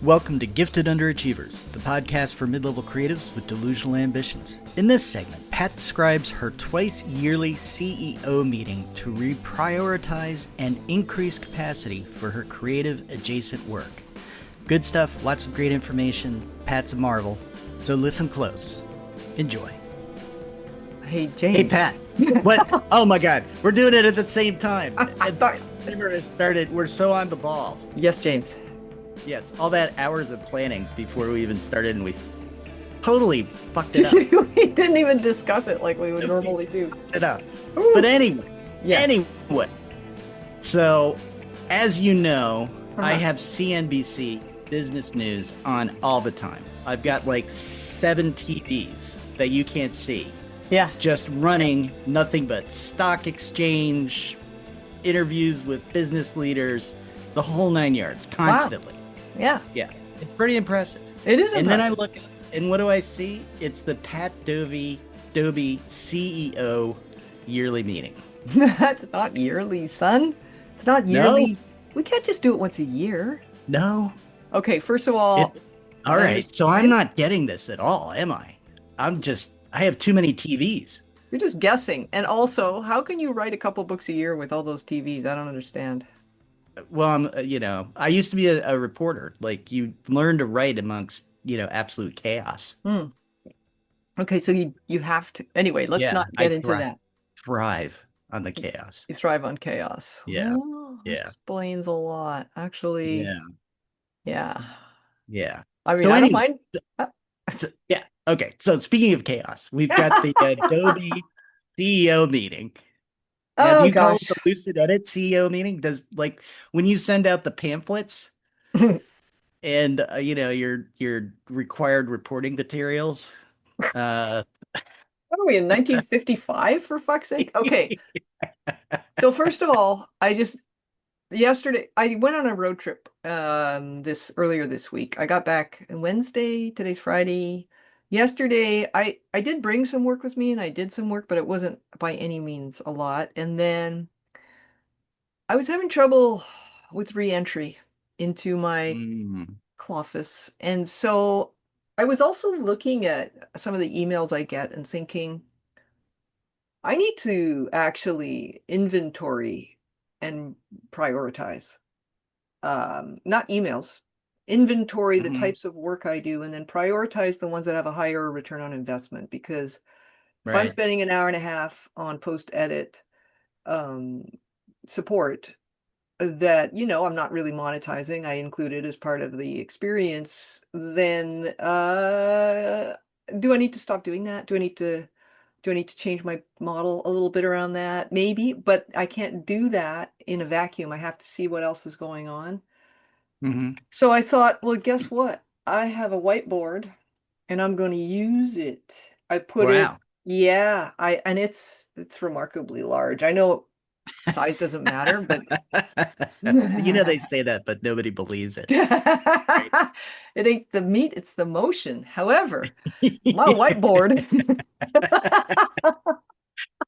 Welcome to Gifted Underachievers, the podcast for mid-level creatives with delusional ambitions. In this segment, Pat describes her twice-yearly CEO meeting to reprioritize and increase capacity for her creative adjacent work. Good stuff, lots of great information. Pat's a marvel, so listen close. Enjoy. Hey, James. Hey, Pat. What? Oh my God, we're doing it at the same time. I thought... Timer has started. We're so on the ball. Yes, James. Yes, all that hours of planning before we even started, and we totally fucked it up. We didn't even discuss it like we would normally do. It up. But anyway, so as you know, I have CNBC Business News on all the time. I've got like 7 TVs that you can't see. Yeah. Just running nothing but stock exchange, interviews with business leaders, the whole 9 yards, constantly. Wow. Yeah. Yeah. It's pretty impressive. It is impressive. And then I look, and what do I see? It's the Pat Dobie CEO yearly meeting. That's not yearly, son. It's not yearly. No. We can't just do it once a year. No. Okay, first of all... all right, so I'm not getting this at all, am I? I have too many TVs. You're just guessing. And also, how can you write a couple books a year with all those TVs? I don't understand. Well, I used to be a reporter. Like, you learn to write amongst, absolute chaos. Okay, so you have to. Anyway, let's not get into that. Thrive on the chaos. You thrive on chaos. Yeah. Oh, yeah. Explains a lot, actually. Yeah. Yeah. Yeah. I mean, I don't mind. Yeah. Okay. So speaking of chaos, we've got the Dobie CEO meeting. Now, do you call it the Lucid Edit CEO meeting? Does, like, when you send out the pamphlets and your required reporting materials? What are we in 1955, for fuck's sake? Okay. So first of all, yesterday I went on a road trip earlier this week. I got back on Wednesday. Today's Friday. Yesterday, I did bring some work with me, and I did some work, but it wasn't by any means a lot. And then I was having trouble with re-entry into my office. And so I was also looking at some of the emails I get and thinking, I need to actually inventory and prioritize. Not emails. Inventory the types of work I do, and then prioritize the ones that have a higher return on investment. Because if I'm spending an hour and a half on post-edit support that, I'm not really monetizing, I include it as part of the experience, then do I need to stop doing that? Do I need to change my model a little bit around that? Maybe, but I can't do that in a vacuum. I have to see what else is going on. So I thought, well, guess what? I have a whiteboard and I'm going to use it. I put it, and it's remarkably large. I know size doesn't matter, but they say that, but nobody believes it. It ain't the meat, it's the motion. However, my whiteboard.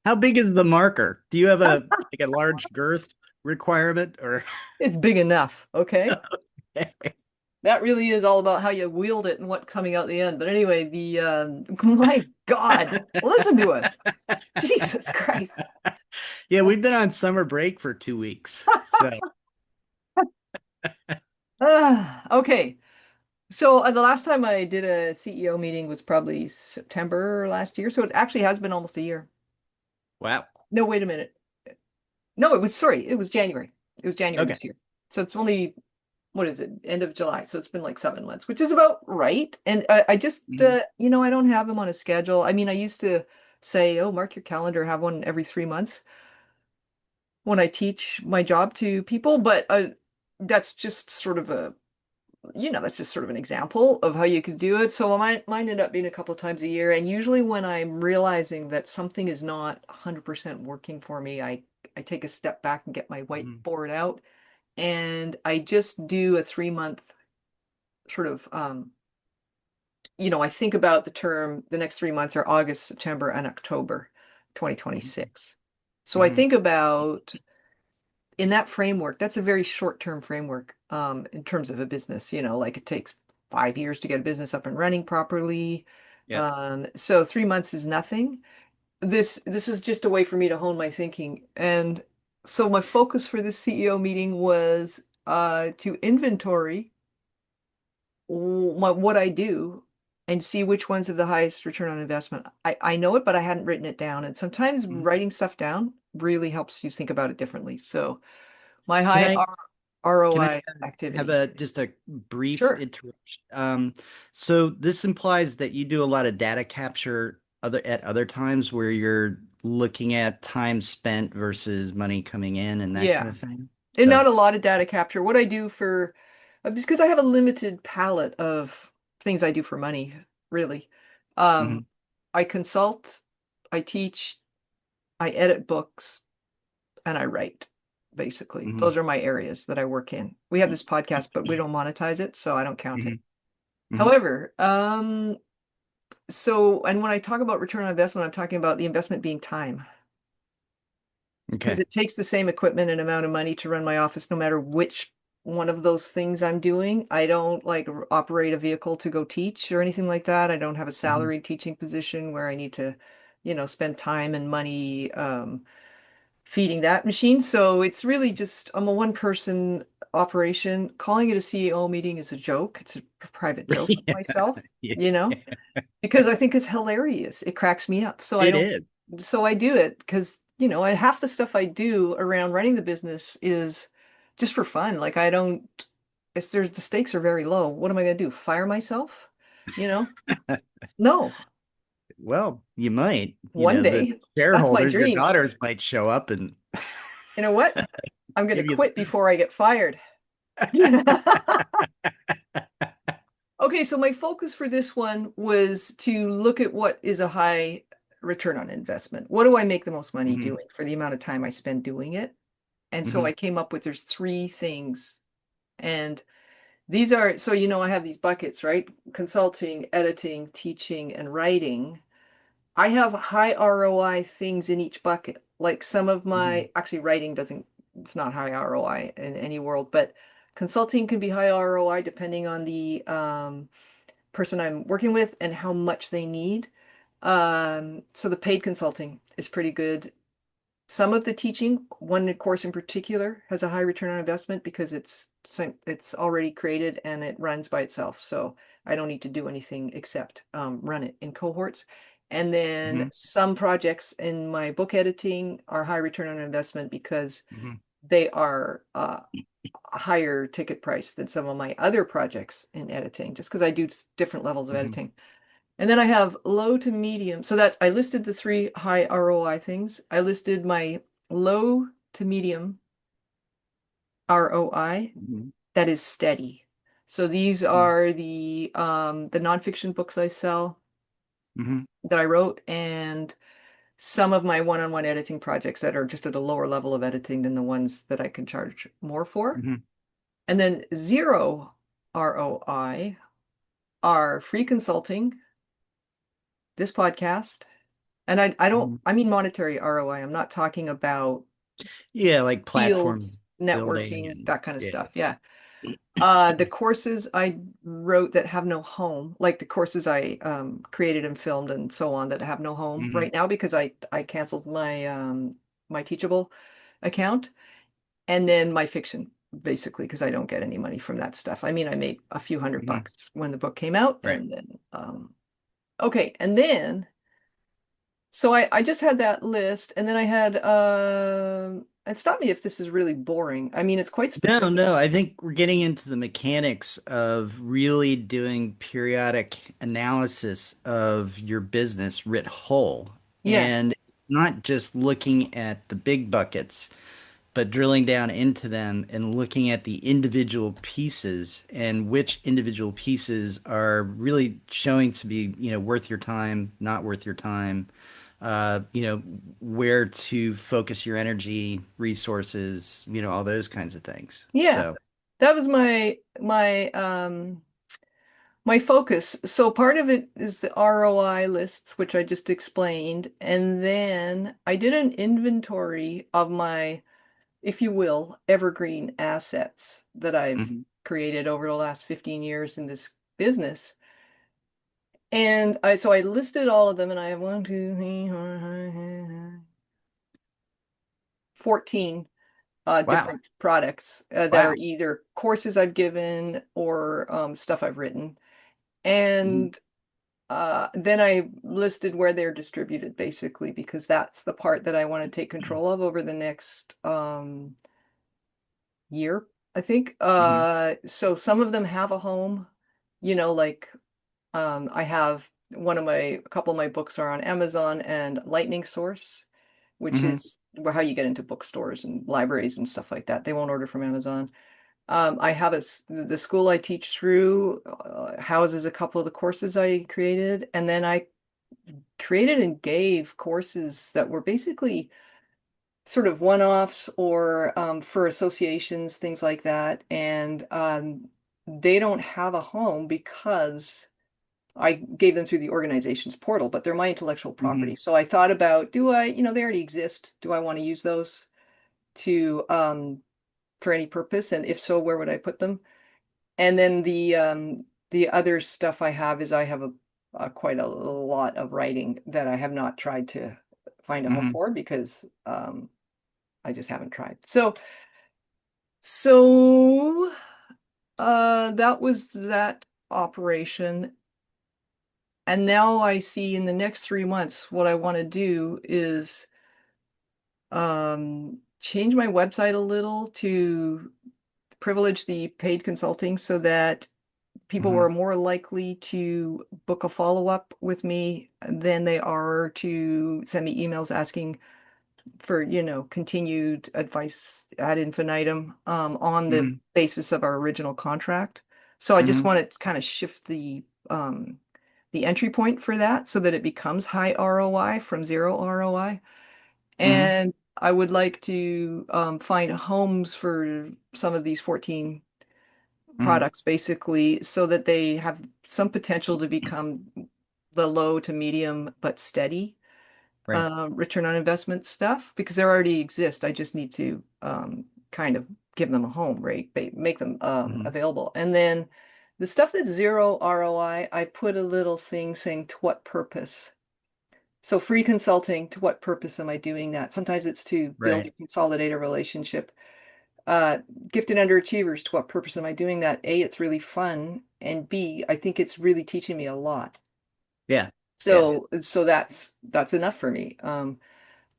How big is the marker? Do you have a large girth requirement, or? It's big enough. Okay. That really is all about how you wield it and what's coming out the end. But anyway, my God, listen to us. Jesus Christ. Yeah, we've been on summer break for 2 weeks. Okay. So the last time I did a CEO meeting was probably September last year. So it actually has been almost a year. Wow. No, wait a minute. No, it was January. It was January this year. So it's only, what is it? End of July. So it's been like 7 months, which is about right. And I just, I don't have them on a schedule. I mean, I used to say, oh, mark your calendar, have one every 3 months when I teach my job to people. But that's just sort of an example of how you could do it. So mine ended up being a couple of times a year. And usually when I'm realizing that something is not 100% working for me, I take a step back and get my whiteboard out. And I just do a 3-month sort of, I think about the next 3 months are August, September, and October 2026. So I think about in that framework, that's a very short-term framework in terms of a business, like it takes 5 years to get a business up and running properly. Yep. So 3 months is nothing. This is just a way for me to hone my thinking. And so my focus for this CEO meeting was to inventory what I do and see which ones have the highest return on investment. I know it, but I hadn't written it down. And sometimes Mhm. writing stuff down really helps you think about it differently. So my Can high I can I ROI have activity. a just a brief Sure. interruption? So this implies that you do a lot of data capture at other times where you're looking at time spent versus money coming in and that kind Yeah. of thing. And So, not a lot of data capture. What I do for, just because I have a limited palette of things I do for money, really. Um, mhm, I consult, I teach, I edit books, and I write, basically. mhm, Those are my areas that I work in. We have this podcast, but we don't monetize it, so I don't count it. mhm, mhm. However, and when I talk about return on investment, I'm talking about the investment being time. Because Okay. it takes the same equipment and amount of money to run my office, no matter which one of those things I'm doing. I don't like operate a vehicle to go teach or anything like that. I don't have a Mhm. salaried teaching position where I need to, spend time and money feeding that machine. So it's really just I'm a one person operation. Calling it a CEO meeting is a joke. It's a private joke with Yeah. myself, Yeah. because I think it's hilarious. It cracks me up. It is. So I do it because, half the stuff I do around running the business is just for fun. Like I don't, if there's the stakes are very low, what am I going to do? Fire myself? You know? No, Well, you might, one the day. That's my shareholders, your dream. daughters might show up and You know what? I'm going to give you quit before I get fired. Okay, so my focus for this one was to look at what is a high return on investment. What do I make the most money Mhm, doing for the amount of time I spend doing it? And so mhm, I came up with there's three things. And these are, so I have these buckets, right? Consulting, editing, teaching, and writing. I have high ROI things in each bucket. Like some of mhm, actually writing doesn't, it's not high ROI in any world, but consulting can be high ROI depending on the person I'm working with and how much they need. So the paid consulting is pretty good. Some of the teaching, one course in particular, has a high return on investment because it's already created and it runs by itself. So I don't need to do anything except run it in cohorts. And then mhm, some projects in my book editing are high return on investment because mhm, they are a higher ticket price than some of my other projects in editing, just because I do different levels of mhm, editing. And then I have low to medium. So that's I listed the three high ROI things. I listed my low to medium ROI mhm, that is steady. So these mhm, are the nonfiction books I sell mhm, that I wrote and some of my one-on-one editing projects that are just at a lower level of editing than the ones that I can charge more for. mhm, And then zero ROI are free consulting, this podcast, and I don't mhm. I mean monetary ROI. I'm not talking about Yeah, like platform fields, building networking, and that kind of yeah. stuff. Yeah. The courses I wrote that have no home, like the courses I created and filmed and so on that have no home Mhm, right now because I canceled my Teachable account and then my fiction basically because I don't get any money from that stuff. I mean, I made a few hundred mhm. bucks when the book came out Right. and then okay, and then so I just had that list and then I had and stop me if this is really boring. I mean, it's quite No, specific. no, I think we're getting into the mechanics of really doing periodic analysis of your business writ whole. Yeah. And it's not just looking at the big buckets, but drilling down into them and looking at the individual pieces and which individual pieces are really showing to be, worth your time, not worth your time, where to focus your energy, resources, all those kinds of things. Yeah. So, That was my focus. So part of it is the ROI lists, which I just explained, and then I did an inventory of my if you will, evergreen assets that I've Hmm. created over the last 15 years in this business. And I listed all of them, and I have 1, 2, 3, 4, 5, 14 Wow. different products that are Wow. either courses I've given or stuff I've written. Hmm. And then I listed where they're distributed, basically, because that's the part that I want to take control of over the next year, I think. Hmm. So some of them have a home, like I have a couple of my books are on Amazon and Lightning Source, which Hmm. is how you get into bookstores and libraries and stuff like that. They won't order from Amazon. I have the school I teach through houses a couple of the courses I created, and then I created and gave courses that were basically sort of one-offs or for associations, things like that. And they don't have a home because I gave them through the organization's portal, but they're my intellectual Hmm. property. So I thought about, do I, they already exist. Do I want to use those to for any purpose? And if so, where would I put them? And then the other stuff I have is I have a quite a lot of writing that I have not tried to find a home Hmm. for because I just haven't tried. So that was that operation. And now I see in the next 3 months what I want to do is change my website a little to privilege the paid consulting so that people Hmm. were more likely to book a follow-up with me than they are to send me emails asking for, continued advice ad infinitum on the Hmm. basis of our original contract. So I just Hmm. want to kind of shift the entry point for that so that it becomes high ROI from zero ROI. Hmm. And I would like to find homes for some of these 14 Hmm. products basically so that they have some potential to become the low to medium but steady Right. return on investment stuff because they already exist. I just need to kind of give them a home, right? Make them Hmm. available. And then the stuff that's zero ROI, I put a little thing saying to what purpose. So free consulting, to what purpose am I doing that? Sometimes it's to build Right. and consolidate a relationship. Uh, Gifted underachievers, to what purpose am I doing that? A, it's really fun, and B, I think it's really teaching me a lot. Yeah. Yeah. So that's enough for me.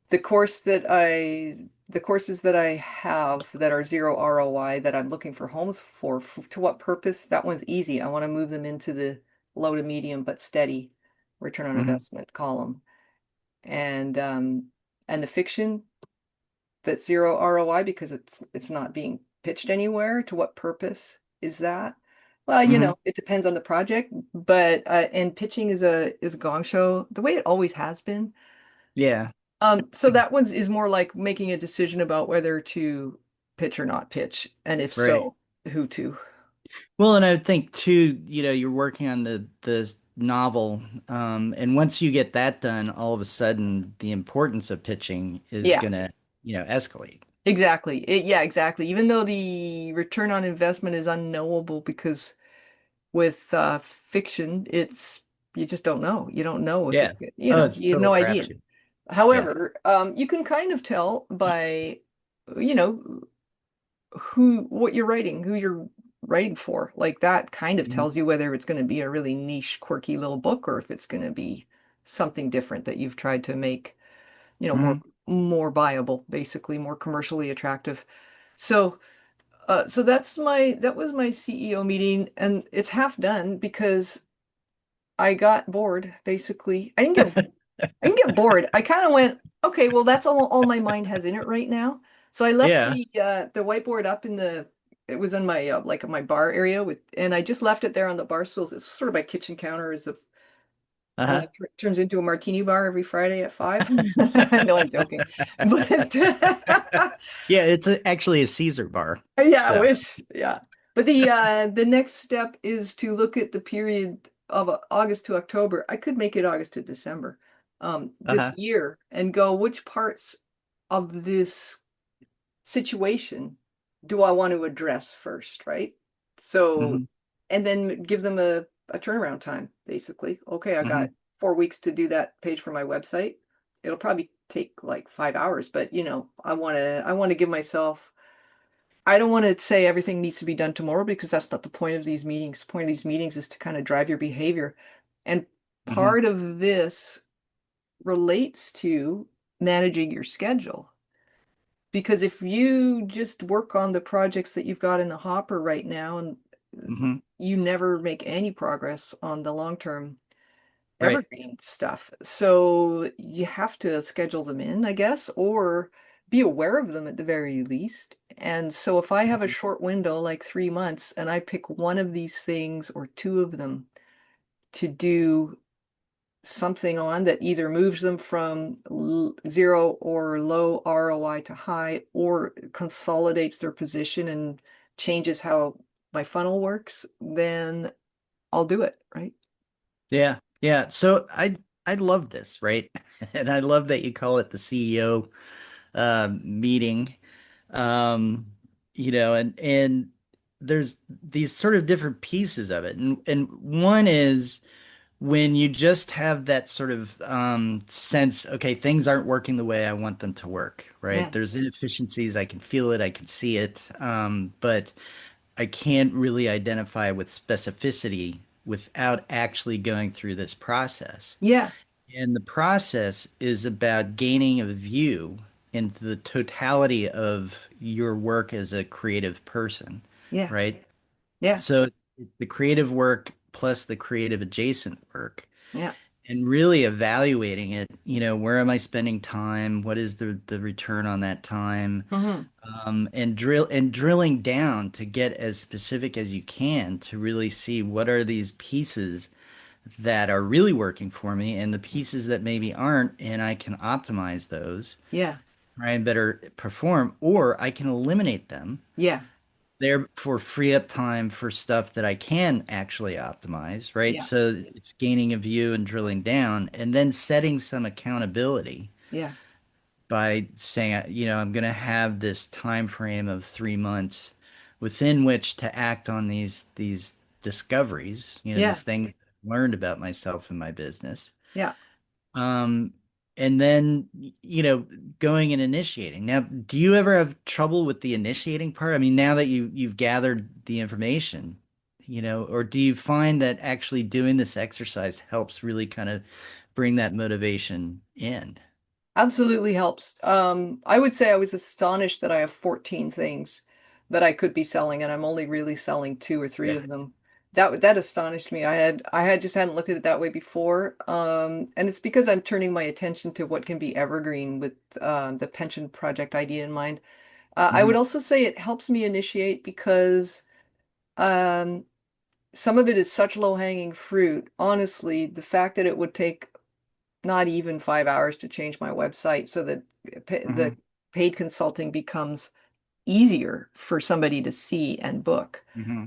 The course that I the courses that I have that are zero ROI that I'm looking for homes for, to what purpose? That one's easy. I want to move them into the low to medium but steady return on Hmm. investment column. And the fiction that's zero ROI because it's not being pitched anywhere. To what purpose is that? Well, Hmm. it depends on the project, but and pitching is a gong show the way it always has been. Yeah. So that one is more like making a decision about whether to pitch or not pitch, and if Right. so, who to. Well, and I would think too, you're working on the novel, and once you get that done, all of a sudden the importance of pitching is Yeah, gonna, escalate. exactly. Yeah, exactly. Even though the return on investment is unknowable because with fiction, it's you just don't know. You don't know if Yeah. it's Oh, it's you have total no idea. crapshoot. Yeah. However, you can kind of tell by you know who what you're writing, who you're writing for. Like that kind of Hmm. tells you whether it's going to be a really niche, quirky little book or if it's going to be something different that you've tried to make, Hmm. more viable, basically more commercially attractive. So that was my CEO meeting, and it's half done because I got bored, basically. I didn't get bored. I kind of went, okay, well, that's all my mind has in it right now. So I left Yeah. the whiteboard up it was in my like my bar area and I just left it there on the bar stools. It's sort of my kitchen counter Uh-huh. turns into a martini bar every Friday at 5. No, I'm joking. But Yeah, it's actually a Caesar bar. yeah, I So, wish. Yeah. But the next step is to look at the period of August to October. I could make it August to December, this uh-huh. year and go which parts of this situation do I want to address first, right? So, Hmm. and then give them a turnaround time, basically. Okay, I got Hmm. 4 weeks to do that page for my website. It'll probably take like 5 hours, but I want to give myself, I don't want to say everything needs to be done tomorrow because that's not the point of these meetings. The point of these meetings is to kind of drive your behavior. And Hmm. part of this relates to managing your schedule. Because if you just work on the projects that you've got in the hopper right now and Hmm. you never make any progress on the long-term Right. evergreen stuff. So you have to schedule them in, I guess, or be aware of them at the very least. And so if I have a Mhm. short window, like 3 months, and I pick one of these things or two of them to do something on that either moves them from zero or low ROI to high, or consolidates their position and changes how my funnel works, then I'll do it, right? Yeah. Yeah. So I love this, right? And I love that you call it the CEO meeting. Um, and there's these sort of different pieces of it. And one is when you just have that sort of sense, okay, things aren't working the way I want them to work, right? Yeah. There's inefficiencies, I can feel it, I can see it, but I can't really identify with specificity without actually going through this process. Yeah. And the process is about gaining a view into the totality of your work as a creative person, Yeah. right? Yeah. So the creative work plus the creative adjacent work Yeah. and really evaluating it, where am I spending time? What is the return on that time? Hmm. And drilling down to get as specific as you can to really see what are these pieces that are really working for me and the pieces that maybe aren't, and I can optimize those, Yeah. try and better perform, or I can eliminate them, Yeah. therefore free up time for stuff that I can actually optimize, right? Yeah. So it's gaining a view and drilling down, and then setting some accountability Yeah. by saying, I'm going to have this time frame of 3 months within which to act on these discoveries, Yeah. these things I've learned about myself and my business. Yeah. Um, and then, going and initiating. Now, do you ever have trouble with the initiating part? I mean, now that you've gathered the information, or do you find that actually doing this exercise helps really kind of bring that motivation in? Absolutely helps. I would say I was astonished that I have 14 things that I could be selling, and I'm only really selling two or three Yeah. of them. That astonished me. I had just hadn't looked at it that way before. And it's because I'm turning my attention to what can be evergreen with the pension project idea in mind. I would Hmm. also say it helps me initiate because um, some of it is such low-hanging fruit. Honestly, the fact that it would take not even 5 hours to change my website so that the Hmm. paid consulting becomes easier for somebody to see and book, Hmm.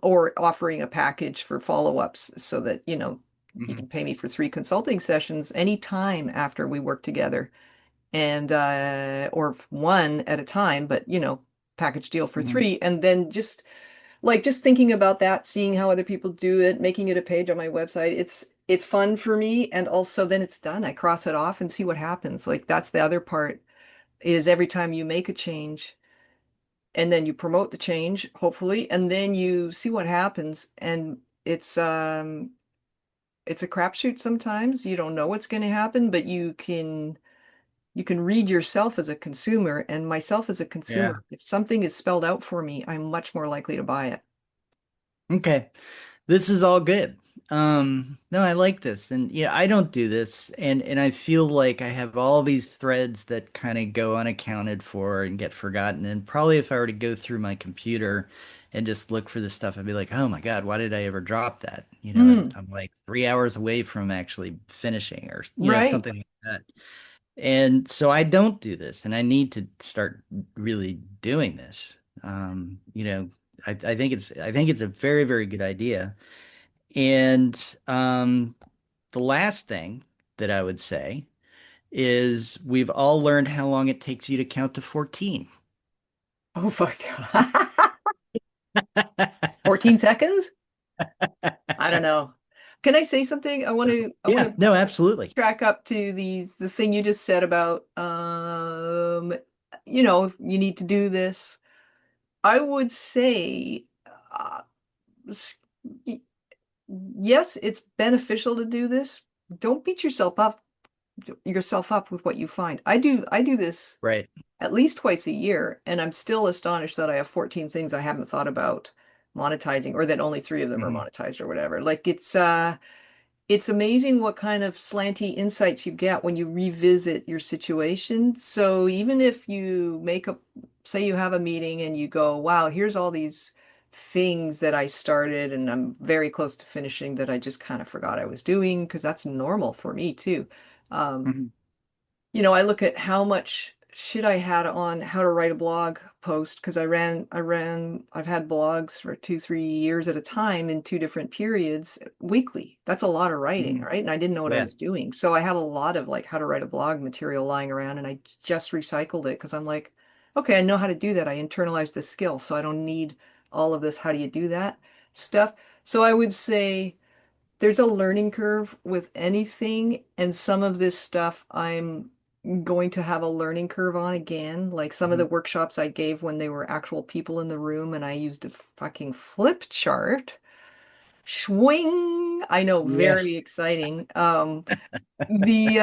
or offering a package for follow-ups so that, you Hmm. can pay me for 3 consulting sessions anytime after we work together, and or one at a time, but package deal for Hmm. three, and then just thinking about that, seeing how other people do it, making it a page on my website, it's fun for me. And also then it's done. I cross it off and see what happens. Like that's the other part, is every time you make a change and then you promote the change, hopefully, and then you see what happens. And it's a crapshoot sometimes. You don't know what's going to happen, but you can read yourself as a consumer and myself as a Yeah. consumer. If something is spelled out for me, I'm much more likely to buy it. Okay. This is all good. No, I like this. And yeah, I don't do this. And I feel like I have all these threads that kind of go unaccounted for and get forgotten. And probably if I were to go through my computer and just look for this stuff, I'd be like, oh my God, why did I ever drop that? Hmm. I'm like 3 hours away from actually finishing or, Right. something like that. And so I don't do this, and I need to start really doing this. I think it's a very, very good idea. And the last thing that I would say is we've all learned how long it takes you to count to 14. Oh, fuck. 14 seconds? I don't know. Can I say something? I want Yeah, to no, absolutely. track up to the thing you just said about you need to do this. I would say s- y- yes, it's beneficial to do this. Don't beat yourself up with what you find. I do this Right. at least twice a year, and I'm still astonished that I have 14 things I haven't thought about monetizing, or that only 3 of them are Hmm. monetized or whatever. Like it's amazing what kind of slanty insights you get when you revisit your situation. So even if you say you have a meeting and you go, wow, here's all these things that I started and I'm very close to finishing that I just kind of forgot I was doing, because that's normal for me too. Um, Hmm. I look at how much shit I had on how to write a blog post, because I've had blogs for 2, 3 years at a time in 2 different periods weekly. That's a lot of writing, Hmm. right? And I didn't know what I Yeah. was doing. So I had a lot of like how to write a blog material lying around, and I just recycled it because I'm like, okay, I know how to do that. I internalized the skill, so I don't need all of this. How do you do that stuff? So I would say there's a learning curve with anything, and some of this stuff I'm going to have a learning curve on again. Like some of Hmm. the workshops I gave when there were actual people in the room and I used a fucking flip chart. Swing! I know, Yeah. very exciting. The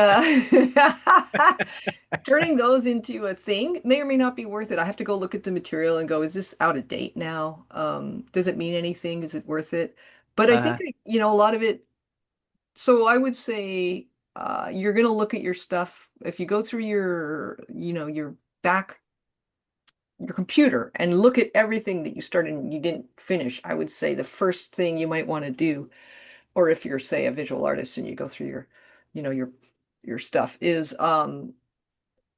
turning those into a thing may or may not be worth it. I have to go look at the material and go, is this out of date now? Does it mean anything? Is it worth it? But I think, Uh-huh. a lot of it. So I would say you're going to look at your stuff. If you go through your back, your computer, and look at everything that you started and you didn't finish, I would say the first thing you might want to do, or if you're, say, a visual artist and you go through you know, your stuff, is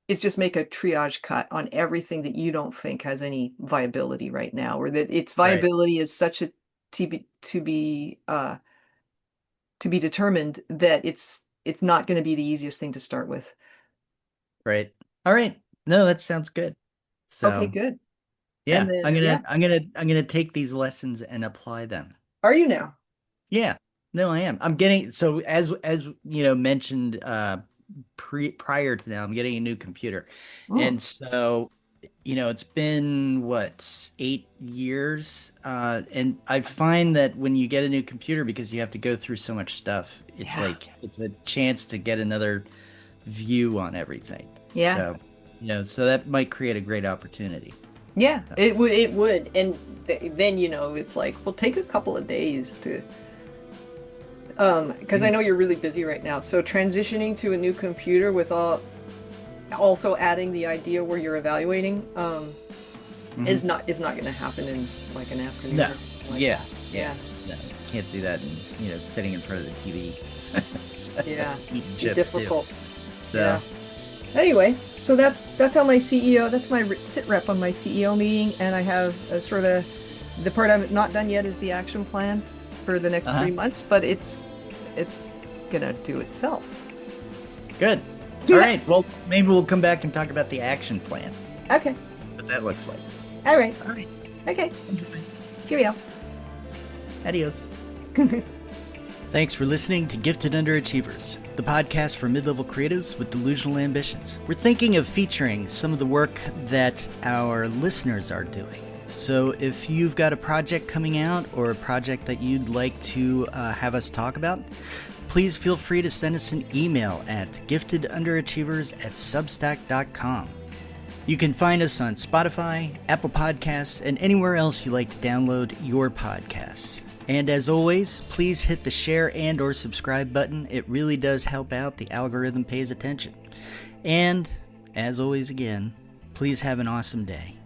just make a triage cut on everything that you don't think has any viability right now, or that its Right. viability is such a to be determined that it's not going to be the easiest thing to start with. Right. All right. No, that sounds good. Okay, So, good. And yeah, then I'm yeah, gonna I'm gonna I'm gonna take these lessons and apply them. are you now? Yeah. No, I am. I'm getting so as mentioned prior to now, I'm getting a new computer. Mm, And so, it's been what, 8 years? And I find that when you get a new computer, because you have to go through so much stuff, it's yeah, like it's a chance to get another view on everything. yeah, So, so that might create a great opportunity. yeah. It would, and then it's like, well, take a couple of days to because I Mhm. know you're really busy right now. So transitioning to a new computer with also adding the idea where you're evaluating Mhm. is not going to happen in like an afternoon No. or something like Yeah. that. Yeah. Yeah, No, can't do that, and sitting in front of the TV, yeah, eating be chips too. difficult. So, Yeah. Anyway, so that's how my CEO. That's my sit rep on my CEO meeting, and I have a sort of the part I'm not done yet is the action plan for the next uh-huh. 3 months, but it's gonna do itself. Good. All right. Well, maybe we'll come back and talk about the action plan, Okay. what that looks like. All right. All right. Okay. Enjoy. Cheerio. Adios. Thanks for listening to Gifted Underachievers, the podcast for mid-level creatives with delusional ambitions. We're thinking of featuring some of the work that our listeners are doing. So if you've got a project coming out or a project that you'd like to have us talk about, please feel free to send us an email at giftedunderachievers@substack.com. You can find us on Spotify, Apple Podcasts, and anywhere else you like to download your podcasts. And as always, please hit the share and or subscribe button. It really does help out. The algorithm pays attention. And as always again, please have an awesome day.